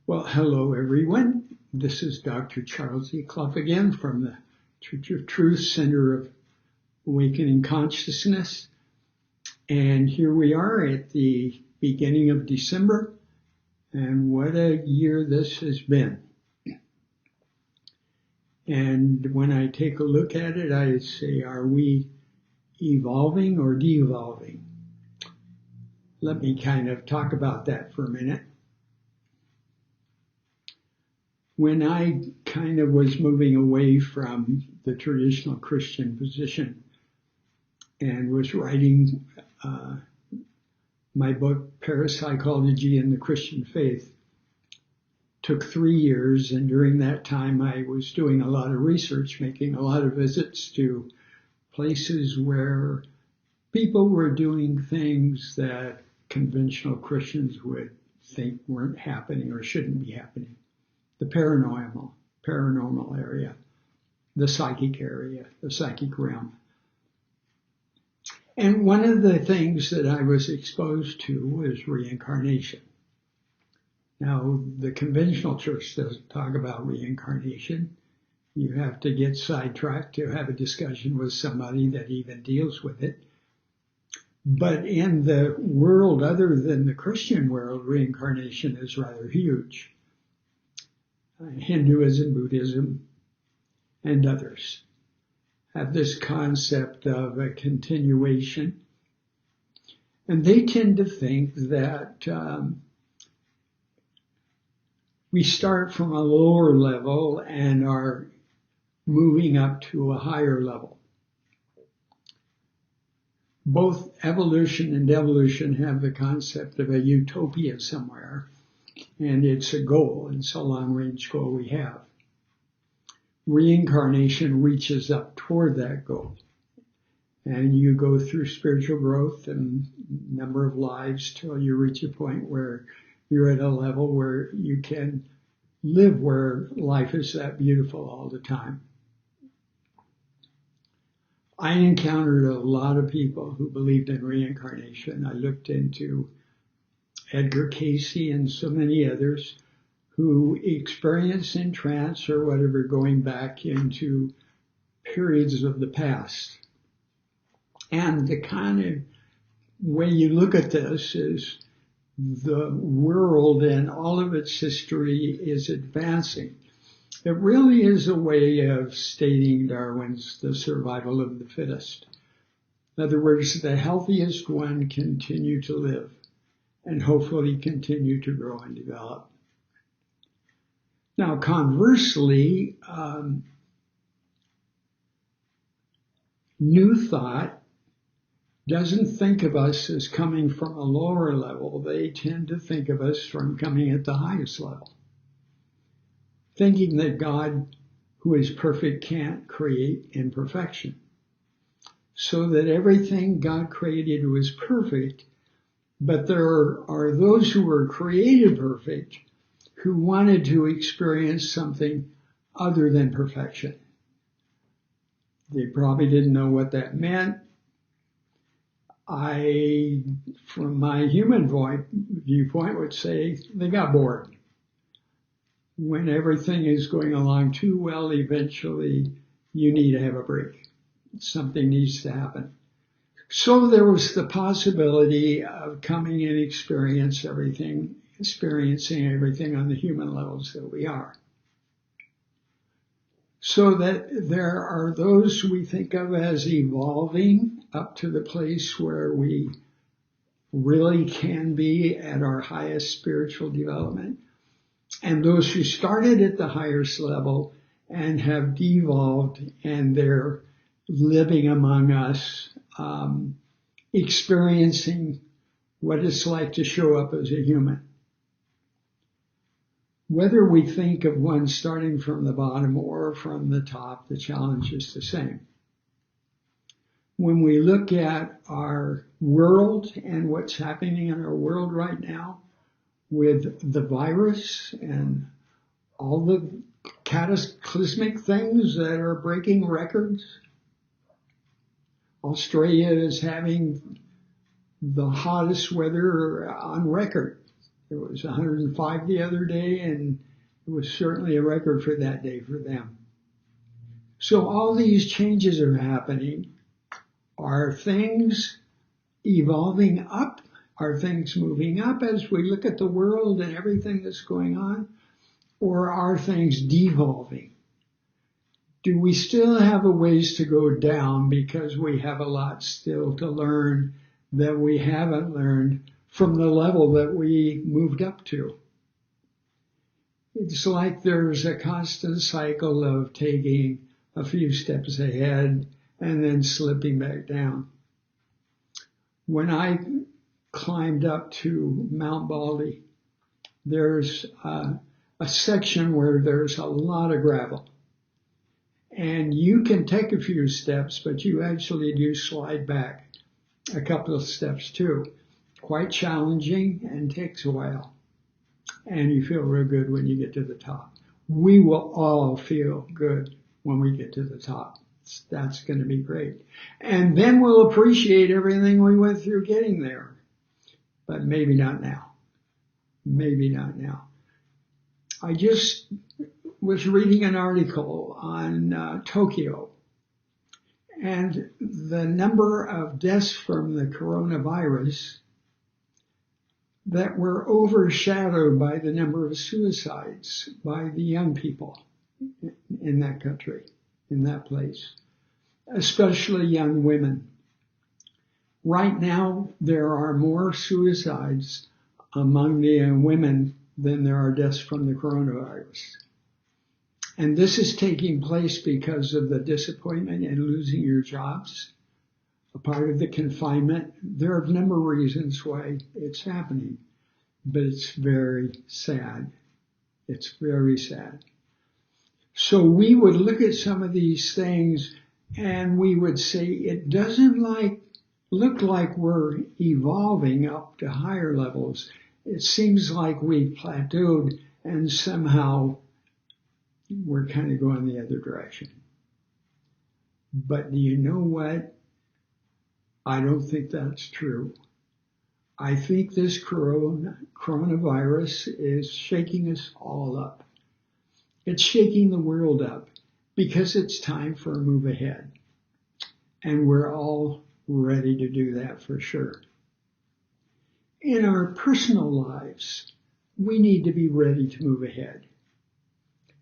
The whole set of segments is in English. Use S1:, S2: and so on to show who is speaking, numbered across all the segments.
S1: Well, hello everyone. This is Dr. Charles E. Clough again from the Church of Truth Center of Awakening Consciousness. And here we are at the beginning of December. And what a year this has been. And when I take a look at it, I say, are we evolving or de-evolving? Let me kind of talk about that for a minute. When I kind of was moving away from the traditional Christian position and was writing my book, Parapsychology and the Christian Faith, took 3 years, and during that time I was doing a lot of research, making a lot of visits to places where people were doing things that conventional Christians would think weren't happening or shouldn't be happening. The paranormal area, the psychic area, the psychic realm. And one of the things that I was exposed to was reincarnation. Now, the conventional church doesn't talk about reincarnation. You have to get sidetracked to have a discussion with somebody that even deals with it. But in the world other than the Christian world, reincarnation is rather huge. Hinduism, Buddhism, and others have this concept of a continuation. And they tend to think that we start from a lower level and are moving up to a higher level. Both evolution and devolution have the concept of a utopia somewhere, and it's a goal. It's a long-range goal we have. Reincarnation reaches up toward that goal, and you go through spiritual growth and number of lives till you reach a point where you're at a level where you can live where life is that beautiful all the time. I encountered a lot of people who believed in reincarnation. I looked into Edgar Cayce and so many others who experience in trance or whatever going back into periods of the past. And the kind of way you look at this is the world and all of its history is advancing. It really is a way of stating Darwin's the survival of the fittest. In other words, the healthiest one continue to live and hopefully continue to grow and develop. Now, conversely, New Thought doesn't think of us as coming from a lower level. They tend to think of us from coming at the highest level, thinking that God, who is perfect, can't create imperfection. So that everything God created was perfect, but there are those who were created perfect who wanted to experience something other than perfection. They probably didn't know what that meant. I, from my human viewpoint, would say they got bored. When everything is going along too well, eventually you need to have a break. Something needs to happen. So there was the possibility of coming and experiencing everything on the human levels that we are. So that there are those we think of as evolving up to the place where we really can be at our highest spiritual development, and those who started at the highest level and have devolved and they're living among us, experiencing what it's like to show up as a human. Whether we think of one starting from the bottom or from the top, the challenge is the same. When we look at our world and what's happening in our world right now with the virus and all the cataclysmic things that are breaking records, Australia is having the hottest weather on record. It was 105 the other day, and it was certainly a record for that day for them. So all these changes are happening. Are things evolving up? Are things moving up as we look at the world and everything that's going on? Or are things devolving? Do we still have a ways to go down because we have a lot still to learn that we haven't learned from the level that we moved up to? It's like there's a constant cycle of taking a few steps ahead and then slipping back down. When I climbed up to Mount Baldy, there's a section where there's a lot of gravel. And you can take a few steps, but you actually do slide back a couple of steps too. Quite challenging and takes a while. And you feel real good when you get to the top. We will all feel good when we get to the top. That's going to be great. And then we'll appreciate everything we went through getting there. But maybe not now. Maybe not now. I just was reading an article on Tokyo, and the number of deaths from the coronavirus that were overshadowed by the number of suicides by the young people in that country, in that place, especially young women. Right now, there are more suicides among the young women than there are deaths from the coronavirus. And this is taking place because of the disappointment in losing your jobs, a part of the confinement. There are a number of reasons why it's happening, but it's very sad. It's very sad. So we would look at some of these things and we would say it doesn't look like we're evolving up to higher levels. It seems like we've plateaued and somehow we're kind of going the other direction. But do you know what? I don't think that's true. I think this coronavirus is shaking us all up. It's shaking the world up because it's time for a move ahead. And we're all ready to do that for sure. In our personal lives, we need to be ready to move ahead.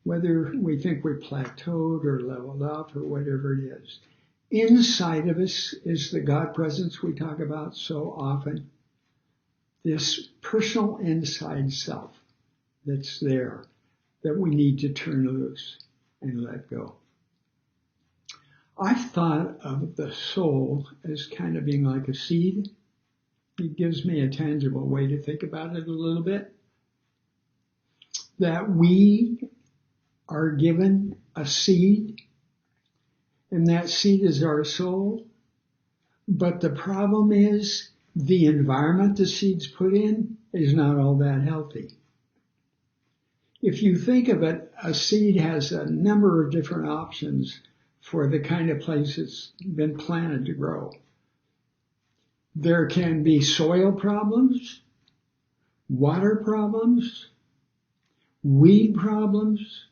S1: Whether we think we're plateaued or leveled up or whatever it is. Inside of us is the God presence we talk about so often. This personal inside self that's there that we need to turn loose and let go. I've thought of the soul as kind of being like a seed. It gives me a tangible way to think about it a little bit. That we are given a seed, and that seed is our soul. But the problem is the environment the seed's put in is not all that healthy. If you think of it, a seed has a number of different options for the kind of place it's been planted to grow. There can be soil problems, water problems, weed problems,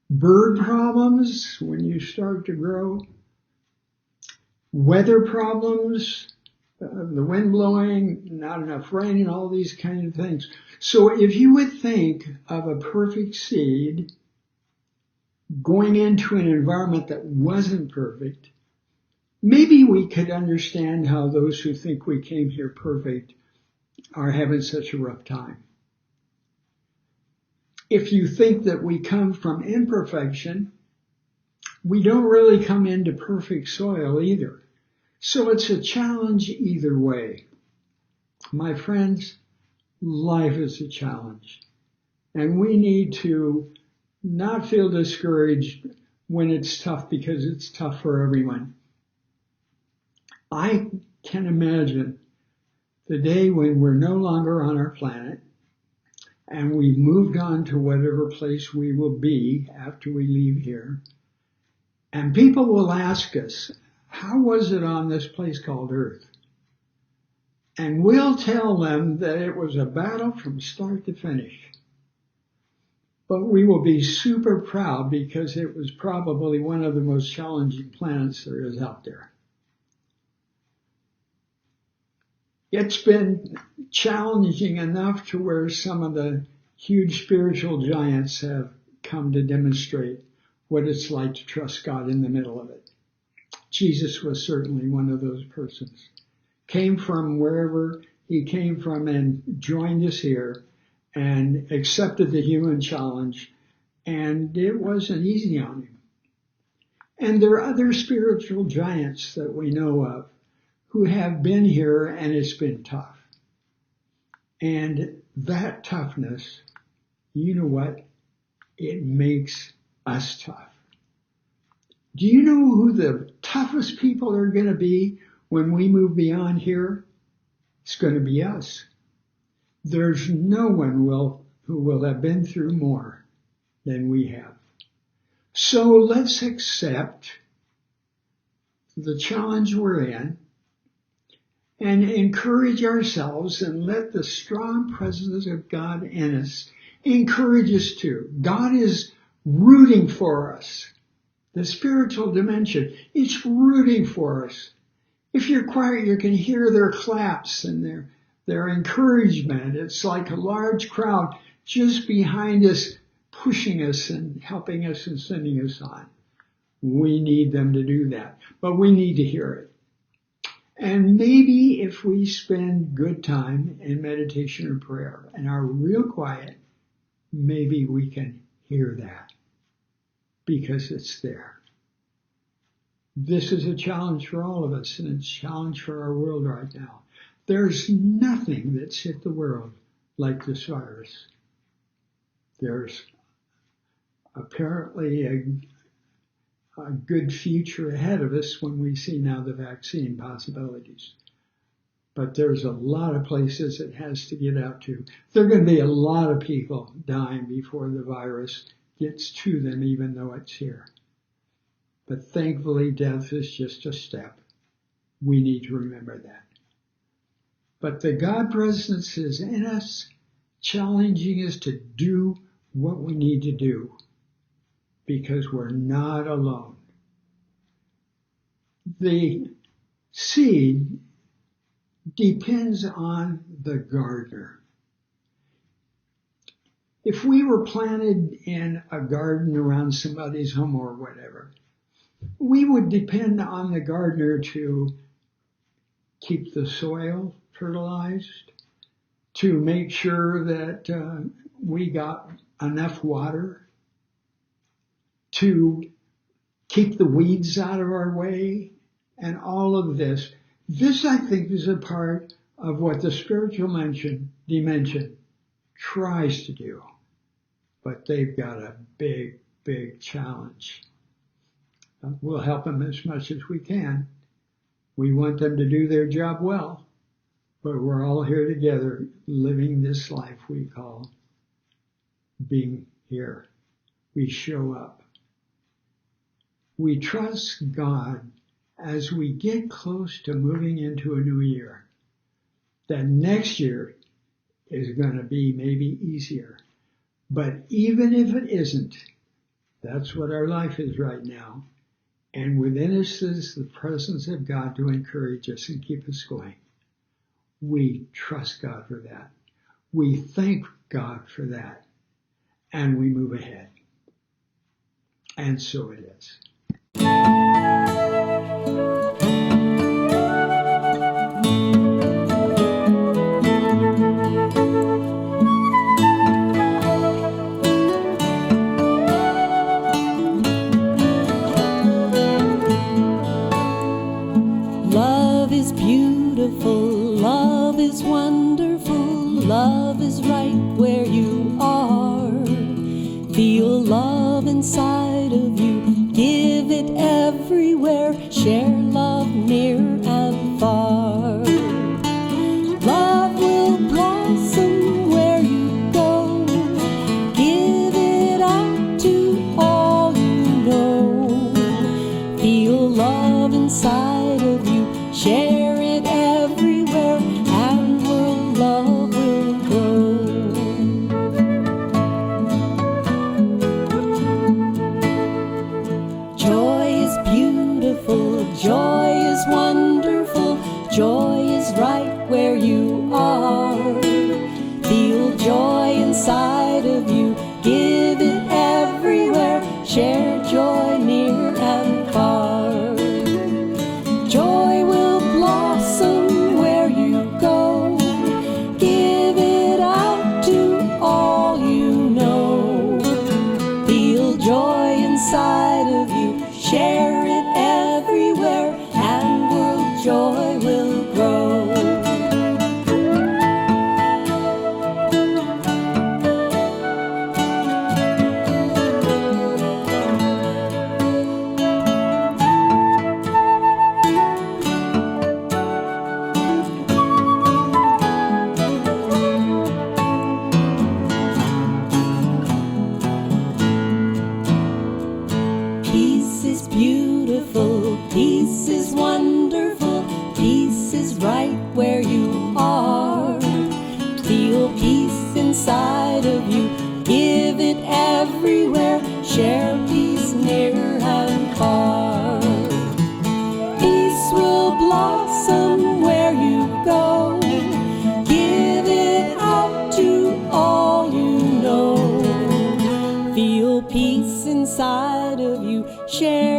S1: bird problems when you start to grow, weather problems, the wind blowing, not enough rain, and all these kind of things. So if you would think of a perfect seed going into an environment that wasn't perfect, maybe we could understand how those who think we came here perfect are having such a rough time. If you think that we come from imperfection, we don't really come into perfect soil either. So it's a challenge either way. My friends, life is a challenge. And we need to not feel discouraged when it's tough because it's tough for everyone. I can imagine the day when we're no longer on our planet and we've moved on to whatever place we will be after we leave here. And people will ask us, how was it on this place called Earth? And we'll tell them that it was a battle from start to finish. But we will be super proud because it was probably one of the most challenging planets there is out there. It's been challenging enough to where some of the huge spiritual giants have come to demonstrate what it's like to trust God in the middle of it. Jesus was certainly one of those persons. Came from wherever he came from and joined us here and accepted the human challenge, and it wasn't easy on him. And there are other spiritual giants that we know of who have been here, and it's been tough. And that toughness, you know what? It makes us tough. Do you know who the toughest people are going to be when we move beyond here? It's going to be us. There's no one who will have been through more than we have. So let's accept the challenge we're in and encourage ourselves and let the strong presence of God in us encourage us too. God is rooting for us. The spiritual dimension, it's rooting for us. If you're quiet, you can hear their claps and their encouragement. It's like a large crowd just behind us, pushing us and helping us and sending us on. We need them to do that, but we need to hear it. And maybe if we spend good time in meditation or prayer and are real quiet, maybe we can hear that because it's there. This is a challenge for all of us, and it's a challenge for our world right now. There's nothing that's hit the world like this virus. There's apparently a good future ahead of us when we see now the vaccine possibilities. But there's a lot of places it has to get out to. There are going to be a lot of people dying before the virus gets to them, even though it's here. But thankfully, death is just a step. We need to remember that. But the God presence is in us, challenging us to do what we need to do because we're not alone. The seed depends on the gardener. If we were planted in a garden around somebody's home or whatever, we would depend on the gardener to keep the soil fertilized, to make sure that we got enough water, to keep the weeds out of our way, and all of this. This, I think, is a part of what the spiritual dimension tries to do. But they've got a big, big challenge. We'll help them as much as we can. We want them to do their job well, but we're all here together living this life we call being here. We show up. We trust God as we get close to moving into a new year, that next year is going to be maybe easier. But even if it isn't, that's what our life is right now. And within us is the presence of God to encourage us and keep us going. We trust God for that. We thank God for that. And we move ahead. And so it is.
S2: Love is beautiful, love is wonderful, love is right where you are. Feel love inside of you, give it everywhere, share love near and far. Love will blossom where you go, give it out to all you know. Feel love inside of you, share it everywhere, peace inside of you. Give it everywhere. Share peace near and far. Peace will blossom where you go. Give it out to all you know. Feel peace inside of you. Share